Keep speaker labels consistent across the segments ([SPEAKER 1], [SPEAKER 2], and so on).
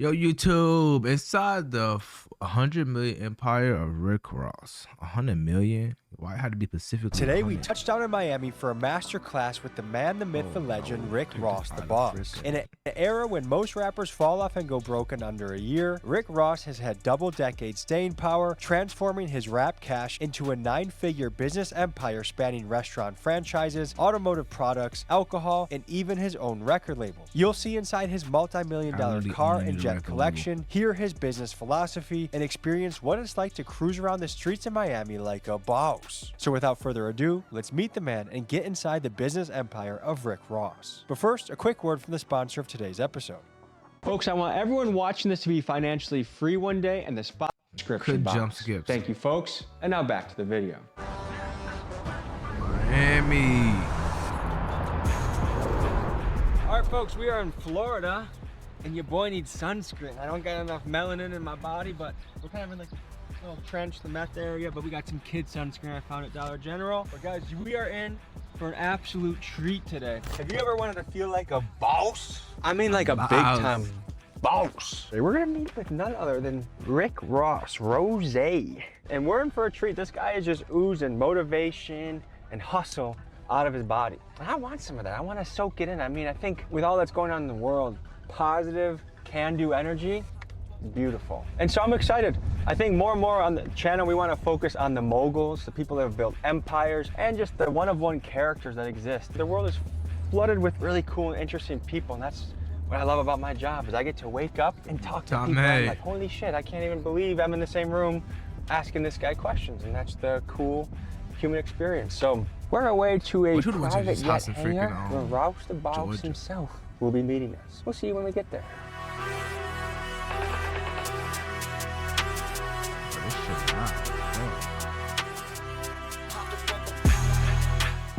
[SPEAKER 1] Yo, YouTube, inside the 100 million empire of Rick Ross. 100 million? Why it had to be specifically
[SPEAKER 2] Today, we
[SPEAKER 1] 100?
[SPEAKER 2] touched down in Miami for a master class with the man, the myth, the legend, Rick Ross, the boss. In an era when most rappers fall off and go broke in under a year, Rick Ross has had double-decade staying power, transforming his rap cash into a 9-figure business empire spanning restaurant franchises, automotive products, alcohol, and even his own record label. You'll see inside his multi-million-dollar car and jet collection, hear his business philosophy, and experience what it's like to cruise around the streets of Miami like a boss. So without further ado, let's meet the man and get inside the business empire of Rick Ross. But first, a quick word from the sponsor of today's episode.
[SPEAKER 3] Folks, I want everyone watching this to be financially free one day, and the spot description box.
[SPEAKER 1] Jump skips.
[SPEAKER 3] Thank you, folks. And now back to the video.
[SPEAKER 1] Miami.
[SPEAKER 4] All right, folks, we are in Florida, and your boy needs sunscreen. I don't got enough melanin in my body, but we're kind of in like a little trench, the meth area, but we got some kid sunscreen I found at Dollar General. But guys, we are in for an absolute treat today. Have you ever wanted to feel like a boss? I mean like a big time boss. We're gonna meet with none other than Rick Ross, Rose. And we're in for a treat. This guy is just oozing motivation and hustle out of his body. And I want some of that. I want to soak it in. I mean, I think with all that's going on in the world, positive, can-do energy, beautiful. And so I'm excited. I think more and more on the channel, we want to focus on the moguls, the people that have built empires, and just the one-of-one characters that exist. The world is flooded with really cool and interesting people, and that's what I love about my job, is I get to wake up and talk to people. I'm like, holy shit, I can't even believe I'm in the same room asking this guy questions, and that's the cool human experience. So we're on our way to a private jet hangar where Ross the boss himself will be meeting us. We'll see you when we get there.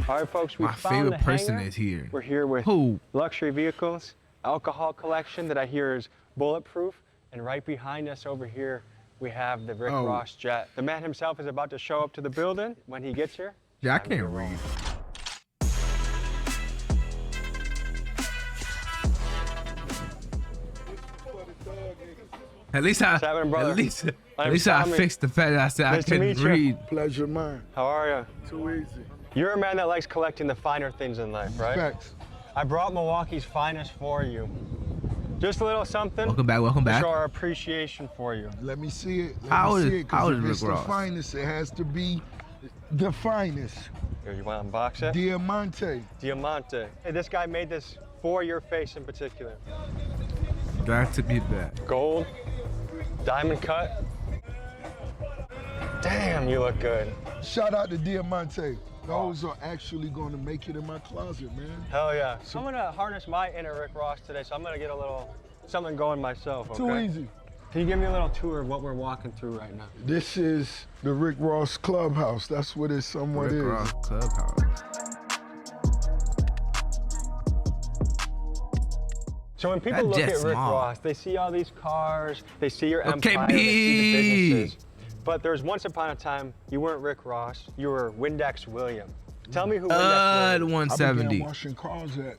[SPEAKER 4] All right, folks, we found the
[SPEAKER 1] person
[SPEAKER 4] hangar.
[SPEAKER 1] is here.
[SPEAKER 4] We're here with luxury vehicles, alcohol collection that I hear is bulletproof, and right behind us over here, we have the Rick Ross jet. The man himself is about to show up to the building. When he gets here,
[SPEAKER 1] yeah, I can't read. At least I fixed the fact that I said I couldn't read.
[SPEAKER 5] Pleasure mine.
[SPEAKER 4] How are you?
[SPEAKER 5] Too easy.
[SPEAKER 4] You're a man that likes collecting the finer things in life, right?
[SPEAKER 5] Facts.
[SPEAKER 4] I brought Milwaukee's finest for you. Just a little something.
[SPEAKER 1] Welcome back, welcome back.
[SPEAKER 4] To show our appreciation for you.
[SPEAKER 5] Let me see it.
[SPEAKER 1] How is
[SPEAKER 5] Rick
[SPEAKER 1] Ross?
[SPEAKER 5] The finest, it has to be the finest.
[SPEAKER 4] Here, you want to unbox it?
[SPEAKER 5] Diamante.
[SPEAKER 4] Diamante. Hey, this guy made this for your face in particular.
[SPEAKER 1] Got to be that.
[SPEAKER 4] Gold, diamond cut. Damn, you look good.
[SPEAKER 5] Shout out to Diamante. Those are actually going to make it in my closet, man.
[SPEAKER 4] Hell yeah. So I'm going to harness my inner Rick Ross today, so I'm going to get a little something going myself, okay?
[SPEAKER 5] Too easy.
[SPEAKER 4] Can you give me a little tour of what we're walking through right now?
[SPEAKER 5] This is the Rick Ross Clubhouse. That's what it somewhat is.
[SPEAKER 1] Rick Ross Clubhouse.
[SPEAKER 4] So when people look at Rick Ross, they see all these cars, they see your empire, they see the businesses. But there's once upon a time, you weren't Rick Ross, you were Windex William. Tell me who Windex William.
[SPEAKER 1] 170.
[SPEAKER 5] I began washing cars at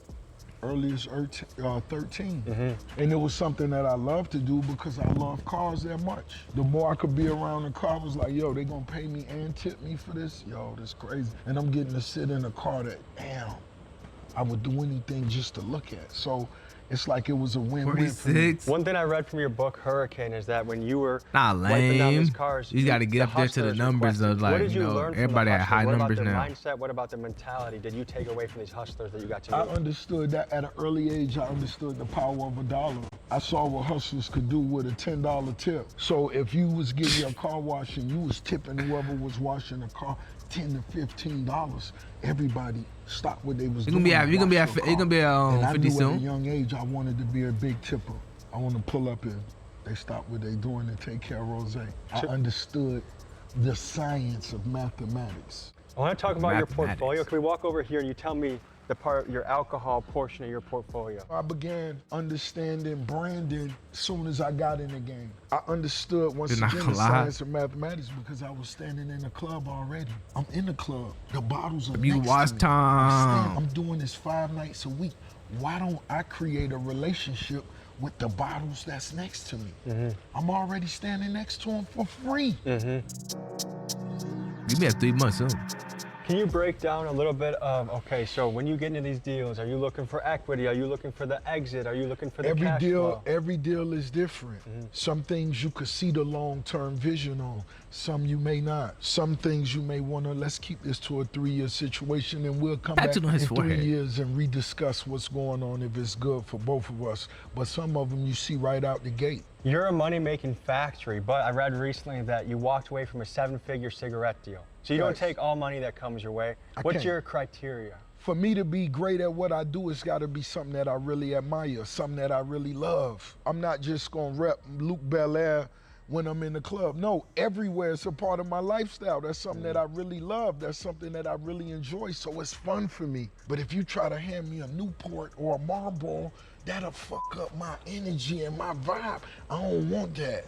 [SPEAKER 5] earliest 13. And it was something that I loved to do because I love cars that much. The more I could be around the car, I was like, yo, they gonna pay me and tip me for this? Yo, this crazy. And I'm getting to sit in a car that, damn, I would do anything just to look at. So it's like it was a win-win for me.
[SPEAKER 4] One thing I read from your book, Hurricane, is that when you were
[SPEAKER 1] wiping
[SPEAKER 4] down these cars,
[SPEAKER 1] you got to get up there to the numbers of, like, you know, everybody at high numbers now.
[SPEAKER 4] What about their mindset? What about their mentality did you take away from these hustlers that you got to meet?
[SPEAKER 5] I understood that at an early age. I understood the power of a dollar. I saw what hustlers could do with a $10 tip. So if you was getting your car washed and you was tipping whoever was washing the car $10 to $15, everybody stopped what they was doing.
[SPEAKER 1] You're gonna be at 50 soon.
[SPEAKER 5] At a young age, I wanted to be a big tipper. I want to pull up and they stop what they doing and take care of Rose. I understood the science of mathematics.
[SPEAKER 4] I want to talk about your portfolio. Can we walk over here and you tell me the part, your alcohol portion of your portfolio?
[SPEAKER 5] I began understanding branding as soon as I got in the game. I understood once again the science of mathematics because I was standing in the club already. I'm in the club. The bottles are
[SPEAKER 1] You watch time.
[SPEAKER 5] I'm doing this 5 nights a week. Why don't I create a relationship with the bottles that's next to me. I'm already standing next to them for free.
[SPEAKER 1] Give me a 3 months soon.
[SPEAKER 2] Can you break down a little bit of, okay, so when you get into these deals, are you looking for equity? Are you looking for the exit? Are you looking for the cash flow?
[SPEAKER 5] Every deal is different. Some things you could see the long-term vision on. Some you may not. Some things you may want to, let's keep this to a 3-year situation and we'll come back in 3 years and rediscuss what's going on if it's good for both of us. But some of them you see right out the gate.
[SPEAKER 2] You're a money-making factory, but I read recently that you walked away from a 7-figure cigarette deal. So you don't take all money that comes your way. What's your criteria?
[SPEAKER 5] For me to be great at what I do, it's got to be something that I really admire, something that I really love. I'm not just going to rep Luke Belair when I'm in the club. No, everywhere it's a part of my lifestyle. That's something that I really love. That's something that I really enjoy, so it's fun for me. But if you try to hand me a Newport or a Marlboro, that'll fuck up my energy and my vibe. I don't want that.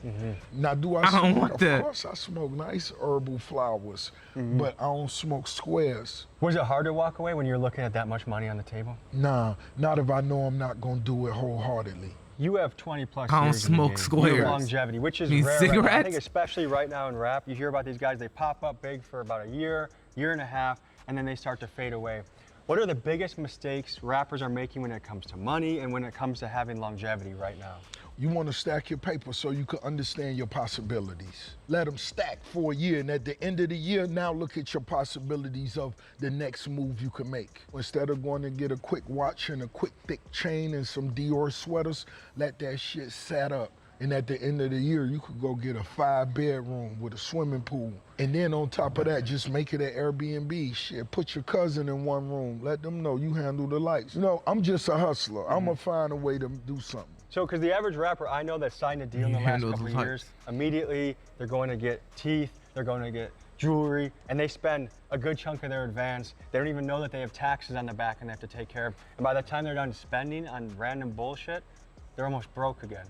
[SPEAKER 5] Now, do I smoke? Of course I smoke nice herbal flowers, but I don't smoke squares.
[SPEAKER 2] Was it hard to walk away when you're looking at that much money on the table?
[SPEAKER 5] Nah, not if I know I'm not gonna do it wholeheartedly.
[SPEAKER 2] You have 20 plus
[SPEAKER 1] I don't
[SPEAKER 2] years
[SPEAKER 1] smoke
[SPEAKER 2] in the game.
[SPEAKER 1] squares.
[SPEAKER 2] You have longevity, which is rare.
[SPEAKER 1] Cigarettes?
[SPEAKER 2] Right now. I think especially right now in rap, you hear about these guys, they pop up big for about a year, year and a half, and then they start to fade away. What are the biggest mistakes rappers are making when it comes to money and when it comes to having longevity right now?
[SPEAKER 5] You want to stack your paper so you can understand your possibilities. Let them stack for a year, and at the end of the year, now look at your possibilities of the next move you can make. Instead of going to get a quick watch and a quick thick chain and some Dior sweaters, let that shit set up. And at the end of the year, you could go get a 5-bedroom with a swimming pool. And then on top of that, just make it an Airbnb. Shit, put your cousin in one room. Let them know you handle the lights. You know, I'm just a hustler. I'm gonna find a way to do something.
[SPEAKER 2] So, because the average rapper I know that signed a deal in the last couple of years, immediately they're going to get teeth, they're going to get jewelry, and they spend a good chunk of their advance. They don't even know that they have taxes on the back and they have to take care of. And by the time they're done spending on random bullshit, they're almost broke again.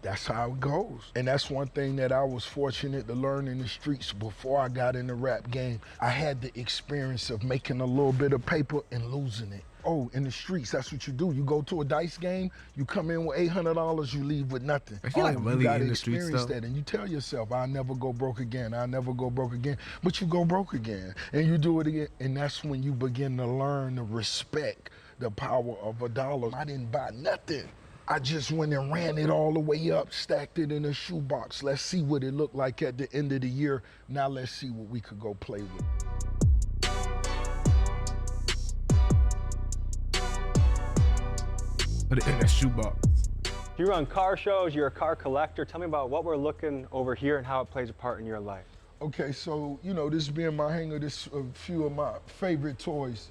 [SPEAKER 5] That's how it goes. And that's one thing that I was fortunate to learn in the streets before I got in the rap game. I had the experience of making a little bit of paper and losing it. Oh, in the streets, that's what you do. You go to a dice game, you come in with $800, you leave with nothing.
[SPEAKER 1] I feel like really
[SPEAKER 5] you gotta
[SPEAKER 1] in the streets,
[SPEAKER 5] experience
[SPEAKER 1] though.
[SPEAKER 5] that, and you tell yourself, I'll never go broke again, I'll never go broke again. But you go broke again, and you do it again, and that's when you begin to learn to respect the power of a dollar. I didn't buy nothing. I just went and ran it all the way up, stacked it in a shoebox. Let's see what it looked like at the end of the year. Now let's see what we could go play with.
[SPEAKER 1] Put it in a shoebox.
[SPEAKER 2] You run car shows, you're a car collector. Tell me about what we're looking over here and how it plays a part in your life.
[SPEAKER 5] Okay, so, you know, this being my hangar, this a few of my favorite toys.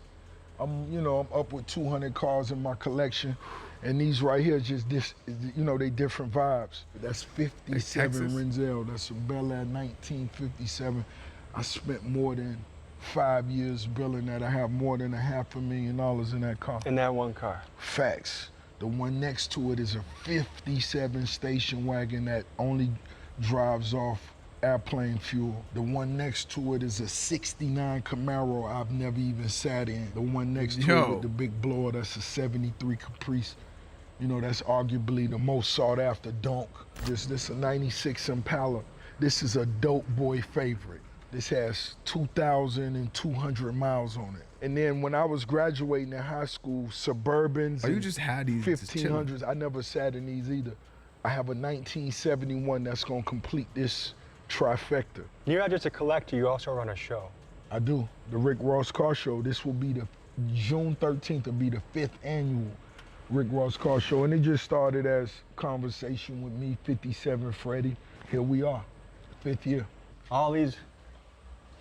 [SPEAKER 5] I'm up with 200 cars in my collection. And these right here, just this, you know, they different vibes. That's 57 Renzel. That's a Bel Air 1957. I spent more than 5 years building that. I have more than $500,000 in that car.
[SPEAKER 2] In that one car?
[SPEAKER 5] Facts. The one next to it is a 57 station wagon that only drives off airplane fuel. The one next to it is a 69 Camaro I've never even sat in. The one next to it with the big blower, that's a 73 Caprice. You know, that's arguably the most sought after donk. This a 96 Impala. This is a dope boy favorite. This has 2,200 miles on it. And then when I was graduating in high school, Suburbans,
[SPEAKER 1] you just had these
[SPEAKER 5] 1500s, I never sat in these either. I have a 1971 that's gonna complete this trifecta.
[SPEAKER 2] You're not just a collector, you also run a show.
[SPEAKER 5] I do. The Rick Ross Car Show. This will be June 13th will be the 5th annual Rick Ross Car Show. And it just started as conversation with me, 57 Freddie. Here we are, 5th year.
[SPEAKER 2] All these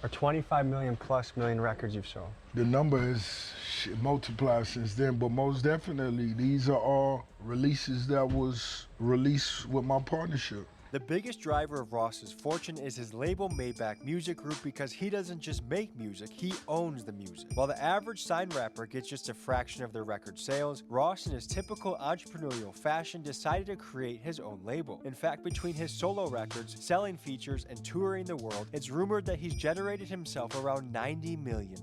[SPEAKER 2] are 25 million plus records you've sold.
[SPEAKER 5] The number has multiplied since then, but most definitely, these are all releases that was released with my partnership.
[SPEAKER 2] The biggest driver of Ross's fortune is his label Maybach Music Group because he doesn't just make music, he owns the music. While the average signed rapper gets just a fraction of their record sales, Ross in his typical entrepreneurial fashion decided to create his own label. In fact, between his solo records, selling features, and touring the world, it's rumored that he's generated himself around $90 million.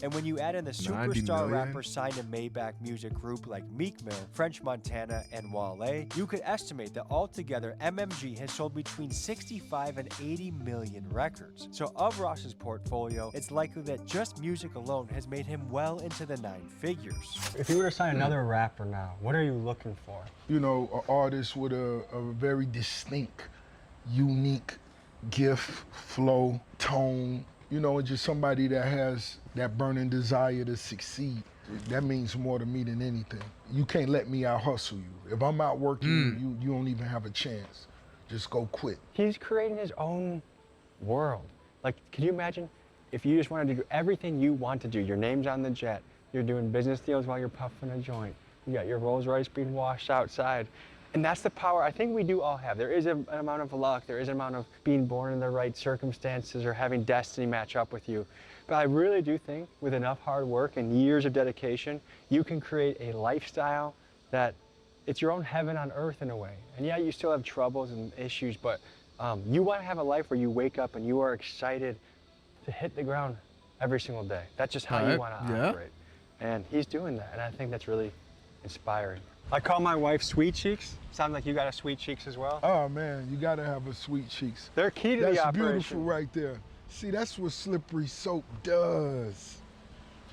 [SPEAKER 2] And when you add in the superstar rappers signed to Maybach Music Group like Meek Mill, French Montana, and Wale, you could estimate that altogether MMG has sold between 65 and 80 million records. So of Ross's portfolio, it's likely that just music alone has made him well into the 9 figures.
[SPEAKER 4] If you were to sign another rapper now, what are you looking for?
[SPEAKER 5] You know, an artist with a very distinct, unique gift, flow, tone, you know, and just somebody that has that burning desire to succeed. That means more to me than anything. You can't let me out hustle you. If I'm out working, you don't even have a chance. Just go quit.
[SPEAKER 3] He's creating his own world. Like, can you imagine if you just wanted to do everything you want to do? Your name's on the jet. You're doing business deals while you're puffing a joint. You got your Rolls Royce being washed outside. And that's the power I think we do all have. There is an amount of luck. There is an amount of being born in the right circumstances or having destiny match up with you. But I really do think with enough hard work and years of dedication, you can create a lifestyle that it's your own heaven on earth in a way. And yeah, you still have troubles and issues, but you want to have a life where you wake up and you are excited to hit the ground every single day. That's just how you want to operate. And he's doing that, and I think that's really inspiring. I call my wife Sweet Cheeks. Sounds like you got a Sweet Cheeks as well.
[SPEAKER 5] Oh man, you gotta have a Sweet Cheeks.
[SPEAKER 3] They're key to the operation.
[SPEAKER 5] That's beautiful right there. See, that's what slippery soap does.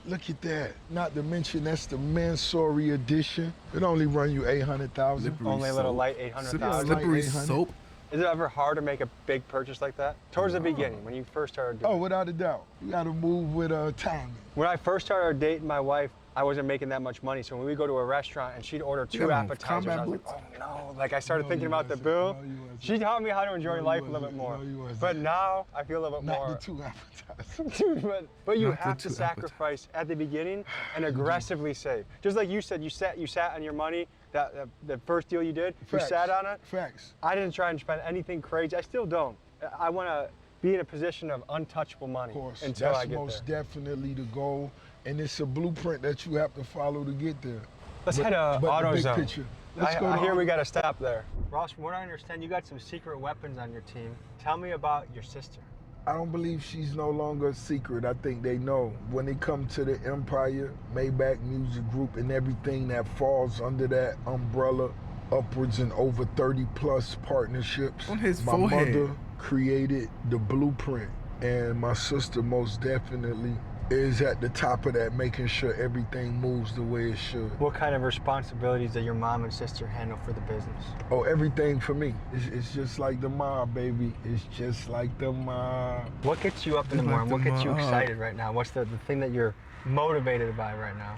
[SPEAKER 5] Look at that. Not to mention that's the Mansory edition. It only run you 800,000.
[SPEAKER 3] Only a little light 800,000.
[SPEAKER 1] Slippery soap.
[SPEAKER 3] Is it ever hard to make a big purchase like that? Towards the beginning, when you first started doing it?
[SPEAKER 5] Oh, without a doubt. You gotta move with timing.
[SPEAKER 3] When I first started dating my wife, I wasn't making that much money. So when we go to a restaurant and she'd order 2 appetizers, I was like, oh no. Like I started thinking about the bill. She taught me how to enjoy life a little bit more. But now I feel a little bit more.
[SPEAKER 5] Not the 2 appetizers.
[SPEAKER 3] but you have to sacrifice at the beginning and aggressively save. Just like you said, you sat on your money. The first deal you did, you sat on it.
[SPEAKER 5] Facts.
[SPEAKER 3] I didn't try and spend anything crazy. I still don't. I want to be in a position of untouchable money until I get there.
[SPEAKER 5] That's most definitely the goal, and it's a blueprint that you have to follow to get there.
[SPEAKER 3] Let's head to AutoZone.
[SPEAKER 5] Picture.
[SPEAKER 3] I hear we got to stop there. Ross, from what I understand, you got some secret weapons on your team. Tell me about your sister.
[SPEAKER 5] I don't believe she's no longer a secret. I think they know. When it comes to the Empire, Maybach Music Group, and everything that falls under that umbrella, upwards and over 30 plus partnerships.
[SPEAKER 1] On his
[SPEAKER 5] my
[SPEAKER 1] forehead.
[SPEAKER 5] mother created the blueprint, and my sister most definitely is at the top of that, making sure everything moves the way it should.
[SPEAKER 3] What kind of responsibilities do your mom and sister handle for the business?
[SPEAKER 5] Oh, everything for me. It's just like the mob, baby. It's just like the mob.
[SPEAKER 3] What gets you up in the morning? What gets you excited right now? What's the thing that you're motivated by right now?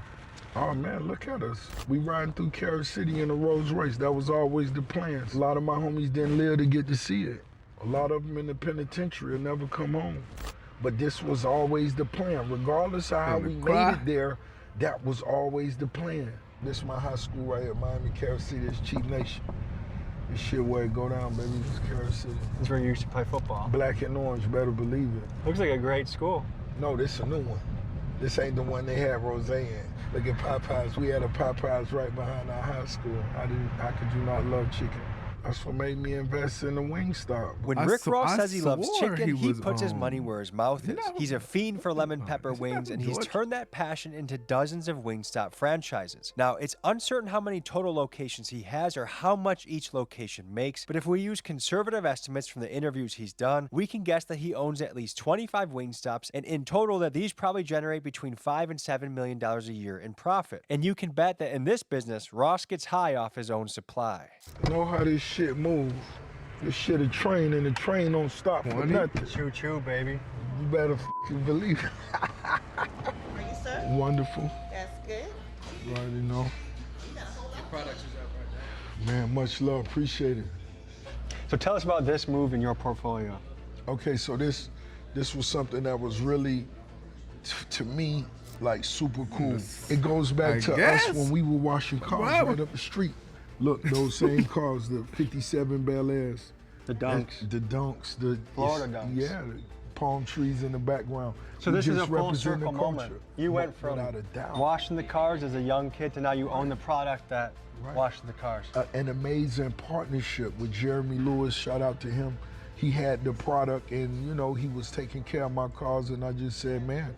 [SPEAKER 5] Oh man, look at us. We riding through Carol City in a Rolls Royce. That was always the plan. A lot of my homies didn't live to get to see it. A lot of them in the penitentiary will never come home. But this was always the plan. Regardless of how we made it there, that was always the plan. This is my high school right here, Miami, Carol City. It's Cheap Nation. This shit where it go down, baby. This is Carol City.
[SPEAKER 3] This is where you used to play football.
[SPEAKER 5] Black and orange, better believe it.
[SPEAKER 3] Looks like a great school.
[SPEAKER 5] No, this is a new one. This ain't the one they had Rose in. Look at Popeyes. We had a Popeyes right behind our high school. How could you not love chicken? That's what made me invest in the Wingstop.
[SPEAKER 2] When Rick Ross says he loves chicken, he puts his money where his mouth is. He's a fiend for lemon pepper wings, and he's turned that passion into dozens of Wingstop franchises. Now, it's uncertain how many total locations he has or how much each location makes, but if we use conservative estimates from the interviews he's done, we can guess that he owns at least 25 Wingstops, and in total that these probably generate between $5 and $7 million a year in profit. And you can bet that in this business, Ross gets high off his own supply.
[SPEAKER 5] You know how this shit move. This shit a train, and the train don't stop for nothing.
[SPEAKER 3] Choo choo, baby.
[SPEAKER 5] You better f***ing believe it.
[SPEAKER 6] Are you, sir?
[SPEAKER 5] Wonderful.
[SPEAKER 6] That's good.
[SPEAKER 5] You already know.
[SPEAKER 6] Your
[SPEAKER 4] products is up right now.
[SPEAKER 5] Man, much love. Appreciate it.
[SPEAKER 3] So tell us about this move in your portfolio.
[SPEAKER 5] Okay, so this was something that was really, to me, like super cool. It goes back to us when we were washing cars right up the street. Look, those same cars, the 57 Bel Airs.
[SPEAKER 3] The dunks.
[SPEAKER 5] The dunks. The
[SPEAKER 3] Florida dunks.
[SPEAKER 5] Yeah, the palm trees in the background.
[SPEAKER 3] So
[SPEAKER 5] We
[SPEAKER 3] this is
[SPEAKER 5] just
[SPEAKER 3] a full
[SPEAKER 5] represent the
[SPEAKER 3] circle moment.
[SPEAKER 5] culture,
[SPEAKER 3] You went from
[SPEAKER 5] without a doubt.
[SPEAKER 3] washing the cars as a young kid to now you own the product that
[SPEAKER 5] Right.
[SPEAKER 3] washes the cars.
[SPEAKER 5] An amazing partnership with Jeremy Lewis. Shout out to him. He had the product, and you know he was taking care of my cars, and I just said, man,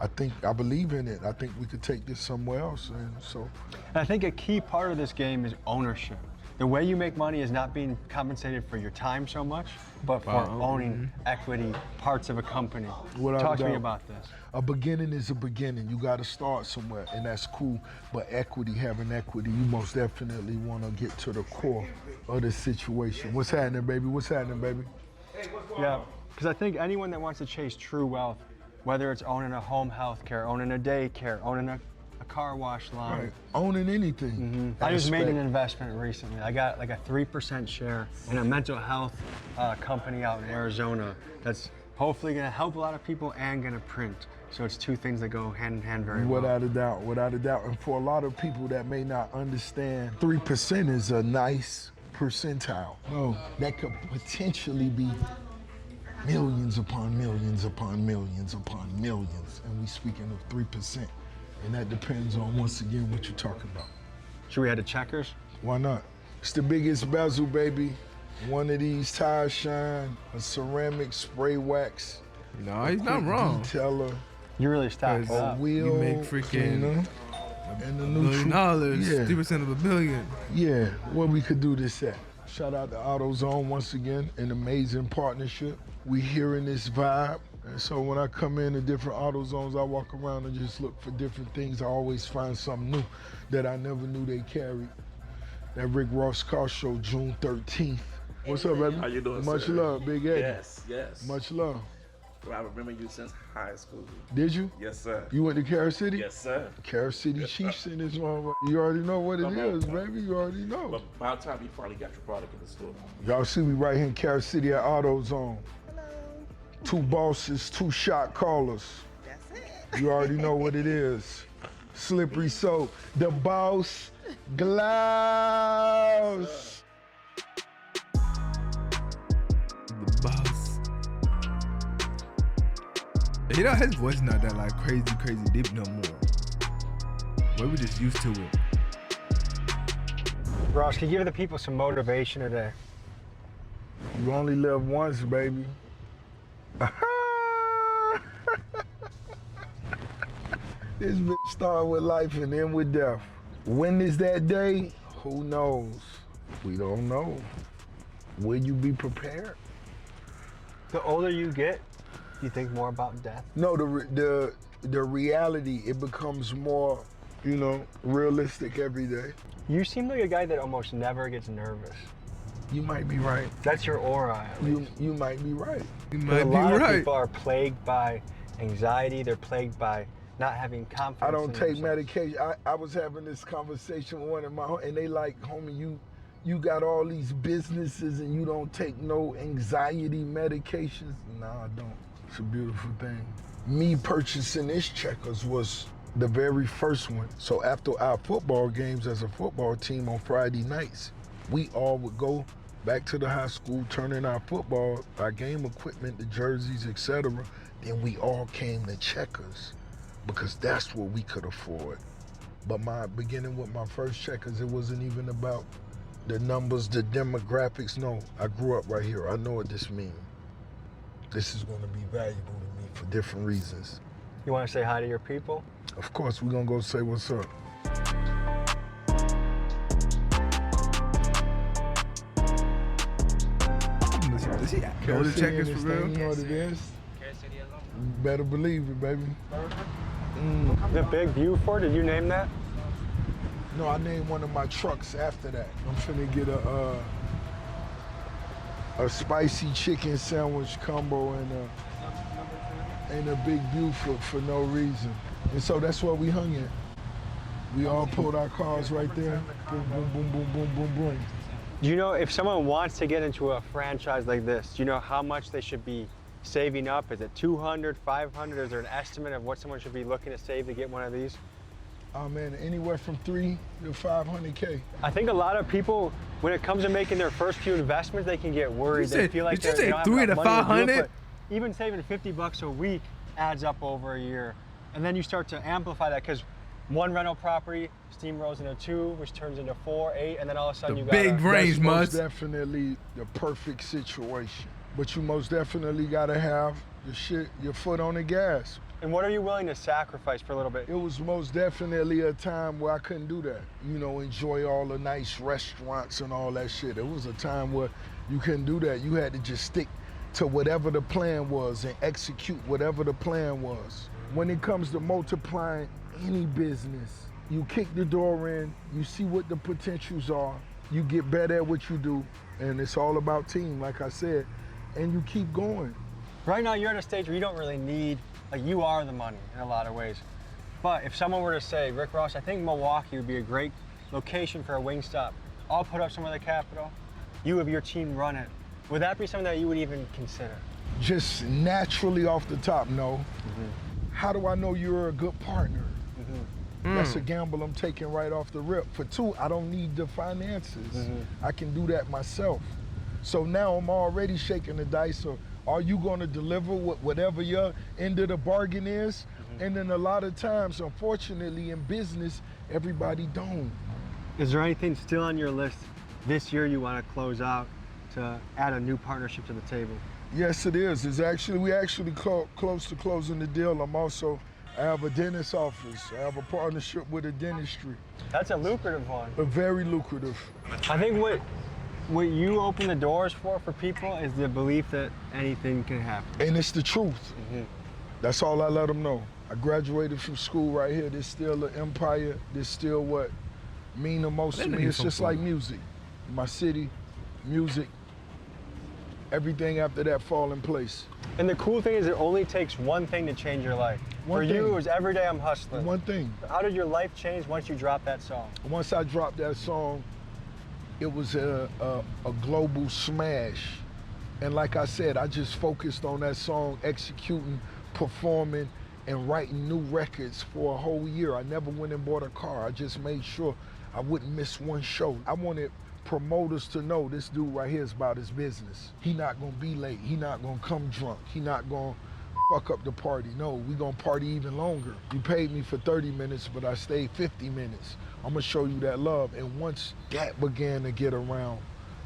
[SPEAKER 5] I believe in it. I think we could take this somewhere else, and so.
[SPEAKER 3] And I think a key part of this game is ownership. The way you make money is not being compensated for your time so much, but for owning equity parts of a company.
[SPEAKER 5] Without
[SPEAKER 3] Talk
[SPEAKER 5] a
[SPEAKER 3] to me
[SPEAKER 5] doubt.
[SPEAKER 3] about this.
[SPEAKER 5] A beginning is a beginning. You got to start somewhere, and that's cool. But having equity, you most definitely want to get to the core of the situation. What's happening, baby? What's happening, baby?
[SPEAKER 3] Yeah, because I think anyone that wants to chase true wealth, whether it's owning a home health care, owning a daycare, owning a car wash line.
[SPEAKER 5] Right. Owning anything.
[SPEAKER 3] I just made an
[SPEAKER 5] Aspect.
[SPEAKER 3] investment recently. I got like a 3% share in a mental health company out in Arizona that's hopefully gonna help a lot of people and gonna print. So it's two things that go hand in hand very well.
[SPEAKER 5] Without a doubt, without a doubt. And for a lot of people that may not understand, 3% is a nice percentile. No, that could potentially be millions upon millions upon millions upon millions. And we speaking of 3%. And that depends on, once again, what you're talking about.
[SPEAKER 3] Should we head to Checkers?
[SPEAKER 5] Why not? It's the biggest bezel, baby. One of these tires shine, a ceramic spray wax,
[SPEAKER 1] No, he's not
[SPEAKER 5] quick
[SPEAKER 1] wrong.
[SPEAKER 5] detailer,
[SPEAKER 3] You really stacked
[SPEAKER 1] Cause-
[SPEAKER 3] up.
[SPEAKER 5] a wheel
[SPEAKER 1] You make freaking
[SPEAKER 5] cleaner, and the
[SPEAKER 1] $1
[SPEAKER 5] new
[SPEAKER 1] million,
[SPEAKER 5] Yeah.
[SPEAKER 1] 3% of $1 billion.
[SPEAKER 5] Yeah, where we could do this at. Shout out to AutoZone once again, an amazing partnership. We hearing this vibe. And so when I come into different AutoZones, I walk around and just look for different things. I always find something new that I never knew they carried. That Rick Ross Car Show, June 13th. What's up, baby?
[SPEAKER 7] How you doing,
[SPEAKER 5] Much
[SPEAKER 7] sir?
[SPEAKER 5] love, Big Eddie.
[SPEAKER 7] Yes.
[SPEAKER 5] Much love.
[SPEAKER 7] Well, I remember you since high school.
[SPEAKER 5] Did you?
[SPEAKER 7] Yes, sir.
[SPEAKER 5] You went to Carol City?
[SPEAKER 7] Yes, sir.
[SPEAKER 5] Carol City Chiefs in this one. You already know what it
[SPEAKER 7] Come on,
[SPEAKER 5] is,
[SPEAKER 7] man.
[SPEAKER 5] baby. You already know.
[SPEAKER 7] But by the time you finally got your product in the store.
[SPEAKER 5] Y'all see me right here in Carol City at AutoZone.
[SPEAKER 6] Hello.
[SPEAKER 5] 2 bosses, 2 shot callers.
[SPEAKER 6] That's it.
[SPEAKER 5] You already know what it is. Slippery soap. The boss gloves.
[SPEAKER 1] The boss. You know, his voice not that like crazy deep no more. But we just used to it.
[SPEAKER 3] Ross, can you give the people some motivation today?
[SPEAKER 5] You only live once, baby. This bitch start with life and end with death. When is that day? Who knows? We don't know. Will you be prepared?
[SPEAKER 3] The older you get, you think more about death?
[SPEAKER 5] No, the reality, it becomes more, you know, realistic every day.
[SPEAKER 3] You seem like a guy that almost never gets nervous.
[SPEAKER 5] You might be right.
[SPEAKER 3] That's your aura, at least.
[SPEAKER 5] You might be right.
[SPEAKER 1] You
[SPEAKER 3] 'Cause
[SPEAKER 1] might
[SPEAKER 3] a
[SPEAKER 1] be
[SPEAKER 3] lot of
[SPEAKER 1] right.
[SPEAKER 3] people are plagued by anxiety. They're plagued by not having confidence.
[SPEAKER 5] I don't
[SPEAKER 3] in
[SPEAKER 5] take
[SPEAKER 3] themselves.
[SPEAKER 5] medication. I was having this conversation with one of my and they like, homie, you got all these businesses and you don't take no anxiety medications? Nah, I don't. It's a beautiful thing. Me purchasing this Checkers was the very first one. So after our football games as a football team on Friday nights, we all would go back to the high school, turn in our football, our game equipment, the jerseys, etc. Then we all came to Checkers because that's what we could afford. But my beginning with my first Checkers, it wasn't even about the numbers, the demographics. No, I grew up right here. I know what this means. This is going to be valuable to me for different reasons.
[SPEAKER 3] You want to say hi to your people?
[SPEAKER 5] Of course, we're going to go say what's up.
[SPEAKER 1] Does he go to Checkers for real?
[SPEAKER 5] You know what it is? You better believe it, baby.
[SPEAKER 3] The Big View for? Did you name that?
[SPEAKER 5] No, I named one of my trucks after that. I'm finna get a spicy chicken sandwich combo and a Big View for no reason. And so that's what we hung at. We all pulled our cars right there. Boom, boom, boom, boom, boom, boom, boom.
[SPEAKER 3] Do you know if someone wants to get into a franchise like this, do you know how much they should be saving up? Is it 200, 500? Is there an estimate of what someone should be looking to save to get one of these?
[SPEAKER 5] Oh man, anywhere from 3 to 500K.
[SPEAKER 3] I think a lot of people, when it comes to making their first few investments, they can get worried. They feel like
[SPEAKER 1] did you
[SPEAKER 3] they
[SPEAKER 1] say
[SPEAKER 3] don't have
[SPEAKER 1] 3
[SPEAKER 3] enough
[SPEAKER 1] to
[SPEAKER 3] money to do it,
[SPEAKER 1] 500?
[SPEAKER 3] but even saving $50 a week adds up over a year. And then you start to amplify that because one rental property steamrolls into 2, which turns into 4, 8, and then all of a sudden you got
[SPEAKER 1] big brains,
[SPEAKER 5] That's most
[SPEAKER 1] Muzz.
[SPEAKER 5] definitely the perfect situation. But you most definitely gotta have your foot on the gas.
[SPEAKER 3] And what are you willing to sacrifice for a little bit?
[SPEAKER 5] It was most definitely a time where I couldn't do that. You know, enjoy all the nice restaurants and all that shit. It was a time where you couldn't do that. You had to just stick to whatever the plan was and execute whatever the plan was. When it comes to multiplying any business, you kick the door in, you see what the potentials are, you get better at what you do, and it's all about team, like I said, and you keep going.
[SPEAKER 3] Right now you're at a stage where you don't really need, like you are the money in a lot of ways. But if someone were to say, Rick Ross, I think Milwaukee would be a great location for a Wingstop. I'll put up some of the capital, you have your team run it. Would that be something that you would even consider?
[SPEAKER 5] Just naturally off the top, no. How do I know you're a good partner? That's a gamble I'm taking right off the rip. For 2, I don't need the finances. I can do that myself. So now I'm already shaking the dice. So are you gonna deliver whatever your end of the bargain is? And then a lot of times, unfortunately, in business, everybody don't.
[SPEAKER 3] Is there anything still on your list this year you want to close out to add a new partnership to the table?
[SPEAKER 5] Yes, it is. We actually close to closing the deal. I have a dentist office. I have a partnership with a dentistry.
[SPEAKER 3] That's a lucrative one.
[SPEAKER 5] But very lucrative.
[SPEAKER 3] I think what you open the doors for people is the belief that anything can happen.
[SPEAKER 5] And it's the truth. That's all I let them know. I graduated from school right here. This still an empire. This still what mean the most to me. It's just like music. My city, music, everything after that fall in place.
[SPEAKER 3] And the cool thing is it only takes one thing to change your life. For you, it was every day I'm hustling.
[SPEAKER 5] One thing.
[SPEAKER 3] How did your life change once you dropped that song?
[SPEAKER 5] Once I dropped that song, it was a global smash. And like I said, I just focused on that song, executing, performing, and writing new records for a whole year. I never went and bought a car. I just made sure I wouldn't miss one show. I wanted promoters to know this dude right here is about his business. He not gonna be late. He not gonna come drunk. He not gonna fuck up the party. No, we gonna party even longer. You paid me for 30 minutes, but I stayed 50 minutes. I'm gonna show you that love. And once that began to get around,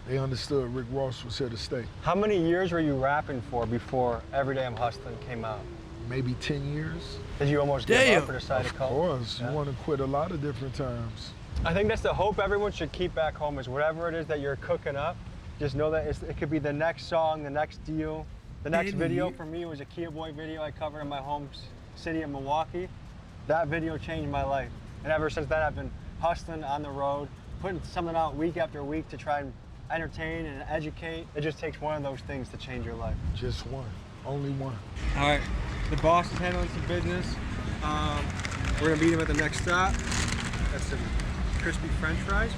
[SPEAKER 5] they understood Rick Ross was here to stay.
[SPEAKER 3] How many years were you rapping for before Every Day I'm Hustling came out?
[SPEAKER 5] Maybe 10 years.
[SPEAKER 3] Did you almost give up or decide to come?
[SPEAKER 5] Of course, you wanna quit a lot of different times.
[SPEAKER 3] I think that's the hope everyone should keep back home is whatever it is that you're cooking up, just know that it could be the next song, the next deal. The next video for me was a Kia Boy video I covered in my home city of Milwaukee. That video changed my life. And ever since then, I've been hustling on the road, putting something out week after week to try and entertain and educate. It just takes one of those things to change your life.
[SPEAKER 5] Just one, only one.
[SPEAKER 4] All right, the boss is handling some business. We're gonna meet him at the next stop. That's some crispy French fries.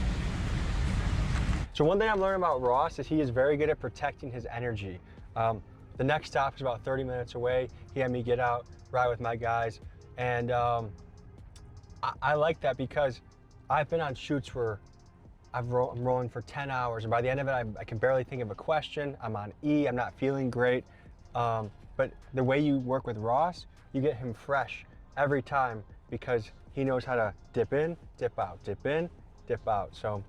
[SPEAKER 3] So one thing I've learned about Ross is he is very good at protecting his energy. The next stop is about 30 minutes away. He had me get out, ride with my guys. And I like that because I've been on shoots where I'm rolling for 10 hours. And by the end of it, I can barely think of a question. I'm on E, I'm not feeling great. But the way you work with Ross, you get him fresh every time because he knows how to dip in, dip out, dip in, dip out. So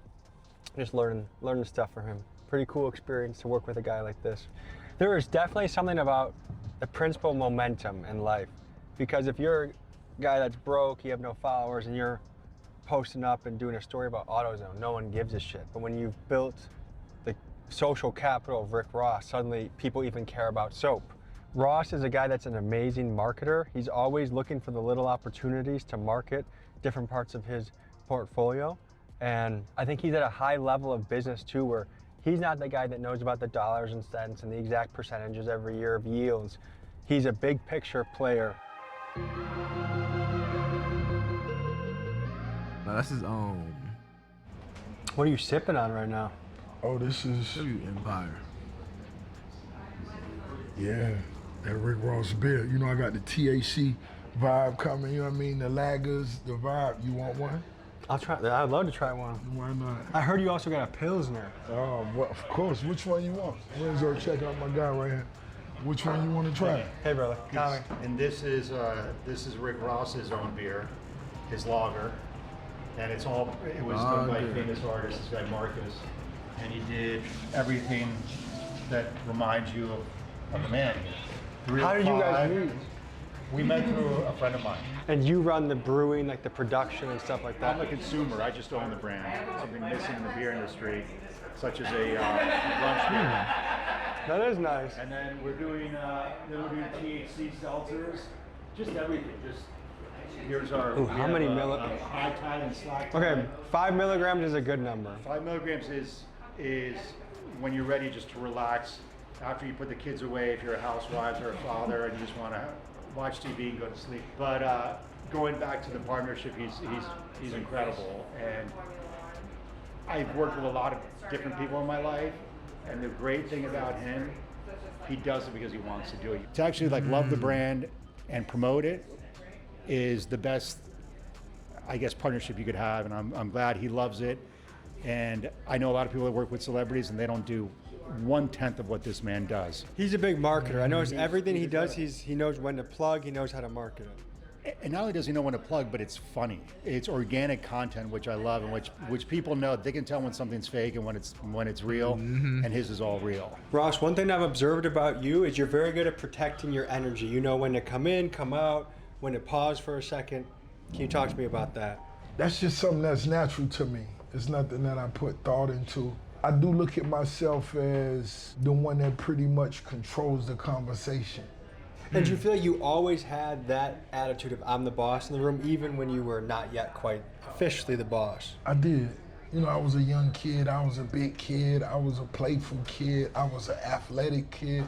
[SPEAKER 3] just learning stuff from him. Pretty cool experience to work with a guy like this. There is definitely something about the principle momentum in life. Because if you're a guy that's broke, you have no followers, and you're posting up and doing a story about AutoZone, no one gives a shit. But when you've built the social capital of Rick Ross, suddenly people even care about soap. Ross is a guy that's an amazing marketer. He's always looking for the little opportunities to market different parts of his portfolio. And I think he's at a high level of business too, where he's not the guy that knows about the dollars and cents and the exact percentages every year of yields. He's a big picture player.
[SPEAKER 1] No, that's his own.
[SPEAKER 3] What are you sipping on right now?
[SPEAKER 5] Oh, this is,
[SPEAKER 1] Empire.
[SPEAKER 5] yeah, that Rick Ross beer. You know, I got the THC vibe coming, you know what I mean? The lagers, the vibe. You want one?
[SPEAKER 3] I'll try. I'd love to try one.
[SPEAKER 5] Why not?
[SPEAKER 3] I heard you also got a Pilsner.
[SPEAKER 5] Oh, well, of course. Which one you want? Renzo, check out my guy right here. Which one you want to try?
[SPEAKER 3] Hey, brother. Tommy.
[SPEAKER 8] And this is Rick Ross's own beer, his lager, and it was done by a famous artist, this guy Marcus, and he did everything that reminds you of the man.
[SPEAKER 3] How did you guys meet?
[SPEAKER 8] We met through a friend of mine.
[SPEAKER 3] And you run the brewing, like the production and stuff like that?
[SPEAKER 8] I'm a consumer. I just own the brand. Something missing in the beer industry, such as a lunch beer.
[SPEAKER 3] That is nice.
[SPEAKER 8] And then we're doing THC seltzers, just everything. Just here's our.
[SPEAKER 3] Ooh, how many
[SPEAKER 8] high tide and slack tide.
[SPEAKER 3] Okay, 5 milligrams is a good number.
[SPEAKER 8] 5 milligrams is when you're ready just to relax after you put the kids away. If you're a housewife or a father and you just want to watch TV and go to sleep. But going back to the partnership, he's incredible, and I've worked with a lot of different people in my life, and the great thing about him, he does it because he wants to do it. To actually like love the brand and promote it is the best, I guess, partnership you could have, and I'm glad he loves it. And I know a lot of people that work with celebrities and they don't do 1/10 of what this man does.
[SPEAKER 3] He's a big marketer. I know everything he does, he knows when to plug, he knows how to market it.
[SPEAKER 8] And not only does he know when to plug, but it's funny. It's organic content, which I love, and which people know. They can tell when something's fake and when it's real, and his is all real.
[SPEAKER 3] Ross, one thing I've observed about you is you're very good at protecting your energy. You know when to come in, come out, when to pause for a second. Can you talk to me about that?
[SPEAKER 5] That's just something that's natural to me. It's nothing that I put thought into. I do look at myself as the one that pretty much controls the conversation.
[SPEAKER 3] And do you feel like you always had that attitude of I'm the boss in the room, even when you were not yet quite officially the boss?
[SPEAKER 5] I did. You know, I was a young kid, I was a big kid, I was a playful kid, I was an athletic kid.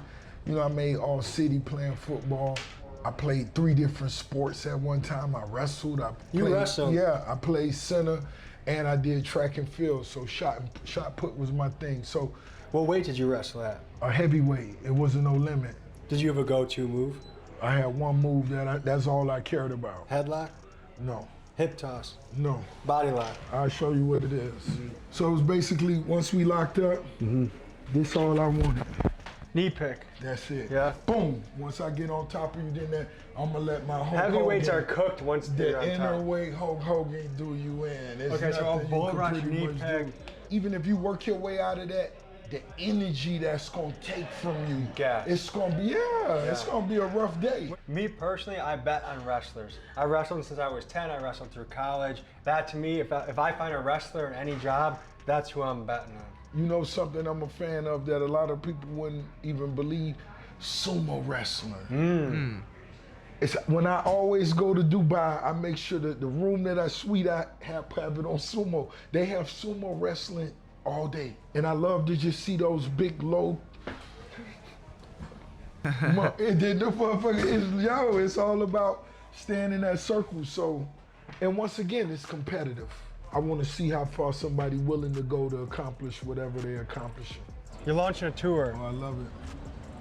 [SPEAKER 5] You know, I made all city playing football. I played 3 different sports at one time. I wrestled.
[SPEAKER 3] You wrestled?
[SPEAKER 5] Yeah, I played center and I did track and field. So shot put was my thing. So
[SPEAKER 3] what weight did you wrestle at?
[SPEAKER 5] A heavyweight. It wasn't no limit.
[SPEAKER 3] Did you have a go-to move?
[SPEAKER 5] I had one move that's all I cared about.
[SPEAKER 3] Headlock?
[SPEAKER 5] No.
[SPEAKER 3] Hip toss?
[SPEAKER 5] No.
[SPEAKER 3] Body lock?
[SPEAKER 5] I'll show you what it is. So it was basically, once we locked up, this all I wanted.
[SPEAKER 3] Knee pick?
[SPEAKER 5] That's it.
[SPEAKER 3] Yeah.
[SPEAKER 5] Boom. Once I get on top of you, then I'm gonna let my Hulk
[SPEAKER 3] Heavyweights
[SPEAKER 5] Hogan,
[SPEAKER 3] are cooked once they're on
[SPEAKER 5] the inner
[SPEAKER 3] top.
[SPEAKER 5] weight Hulk Hogan do you in. There's
[SPEAKER 3] Okay, so a
[SPEAKER 5] nothing
[SPEAKER 3] bull
[SPEAKER 5] you can
[SPEAKER 3] rush,
[SPEAKER 5] pretty
[SPEAKER 3] knee
[SPEAKER 5] much
[SPEAKER 3] peg.
[SPEAKER 5] do. Even if you work your way out of that, the energy that's gonna take from you,
[SPEAKER 3] Gas.
[SPEAKER 5] it's gonna be, it's gonna be a rough day.
[SPEAKER 3] Me personally, I bet on wrestlers. I wrestled since I was 10. I wrestled through college. That to me, if I find a wrestler in any job, that's who I'm betting on.
[SPEAKER 5] You know something I'm a fan of that a lot of people wouldn't even believe? Sumo wrestling. It's when I always go to Dubai, I make sure that the room that I suite I have it on sumo. They have sumo wrestling all day. And I love to just see those big low it's all about staying in that circle. So, and once again, it's competitive. I want to see how far somebody willing to go to accomplish whatever they're accomplishing.
[SPEAKER 3] You're launching a tour.
[SPEAKER 5] Oh, I love it.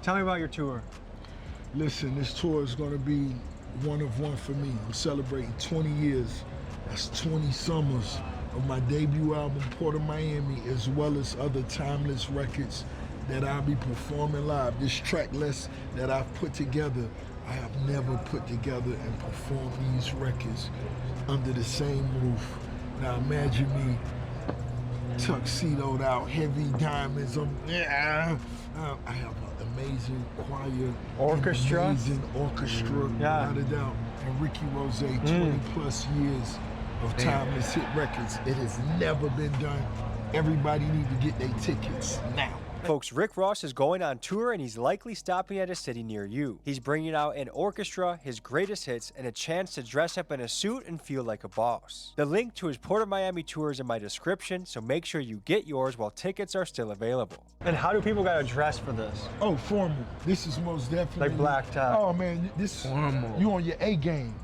[SPEAKER 3] Tell me about your tour.
[SPEAKER 5] Listen, this tour is going to be one of one for me. I'm celebrating 20 years. That's 20 summers of my debut album, Port of Miami, as well as other timeless records that I'll be performing live. This track list that I've put together, I have never put together and performed these records under the same roof. Now imagine me tuxedoed out, heavy diamonds. I have an amazing choir,
[SPEAKER 3] orchestra,
[SPEAKER 5] amazing orchestra, without a doubt. And Ricky Rose, 20 plus years of timeless hit records. It has never been done. Everybody need to get their tickets now.
[SPEAKER 2] Folks, Rick Ross is going on tour and he's likely stopping at a city near you. He's bringing out an orchestra, his greatest hits, and a chance to dress up in a suit and feel like a boss. The link to his Port of Miami tour is in my description, so make sure you get yours while tickets are still available.
[SPEAKER 3] And how do people gotta dress for this?
[SPEAKER 5] Oh, formal. This is most definitely.
[SPEAKER 3] Like black tie.
[SPEAKER 5] Oh man, this formal. You on your A game,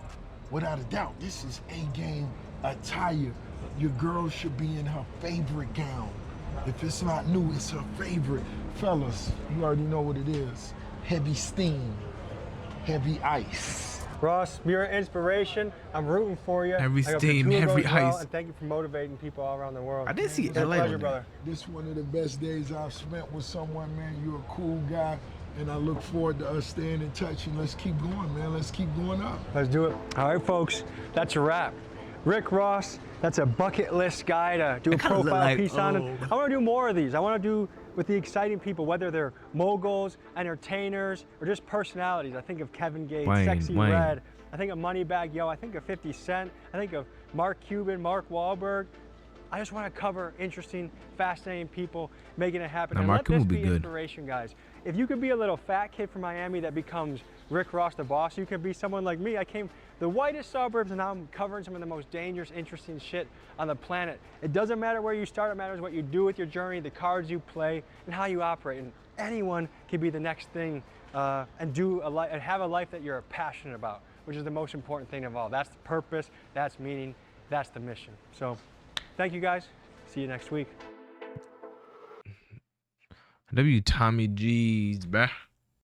[SPEAKER 5] without a doubt. This is A game attire. Your girl should be in her favorite gown. If it's not new, it's her favorite. Fellas, you already know what it is. Heavy steam, heavy ice.
[SPEAKER 3] Ross, you're an inspiration. I'm rooting for you.
[SPEAKER 1] Every
[SPEAKER 3] I hope
[SPEAKER 1] steam,
[SPEAKER 3] your tour
[SPEAKER 1] every
[SPEAKER 3] goes well,
[SPEAKER 1] ice.
[SPEAKER 3] and thank you for motivating people all around the world.
[SPEAKER 1] I did see
[SPEAKER 3] It's a
[SPEAKER 1] LA
[SPEAKER 3] pleasure,
[SPEAKER 1] on
[SPEAKER 3] brother.
[SPEAKER 5] This is one of the best days I've spent with someone, man. You're a cool guy, and I look forward to us staying in touch, and let's keep going, man. Let's keep going up.
[SPEAKER 3] Let's do it. All right, folks, that's a wrap. Rick Ross, that's a bucket list guy to do a
[SPEAKER 1] kinda look
[SPEAKER 3] profile
[SPEAKER 1] like,
[SPEAKER 3] piece on.
[SPEAKER 1] oh.
[SPEAKER 3] I want to do more of these. I want to do with the exciting people, whether they're moguls, entertainers, or just personalities. I think of Kevin Gates, Sexy
[SPEAKER 1] Wayne.
[SPEAKER 3] Red. I think of Moneybag Yo. I think of 50 Cent. I think of Mark Cuban, Mark Wahlberg. I just want to cover interesting, fascinating people, making it happen.
[SPEAKER 1] Now,
[SPEAKER 3] And
[SPEAKER 1] Mark
[SPEAKER 3] let
[SPEAKER 1] Cuban
[SPEAKER 3] this
[SPEAKER 1] would
[SPEAKER 3] be
[SPEAKER 1] be good.
[SPEAKER 3] inspiration, guys. If you could be a little fat kid from Miami that becomes Rick Ross the boss, you could be someone like me. I came the whitest suburbs, and now I'm covering some of the most dangerous, interesting shit on the planet. It doesn't matter where you start, it matters what you do with your journey, the cards you play, and how you operate. And anyone can be the next thing and have a life that you're passionate about, which is the most important thing of all. That's the purpose, that's meaning, that's the mission. So thank you, guys. See you next week.
[SPEAKER 1] W Tommy G's, bruh.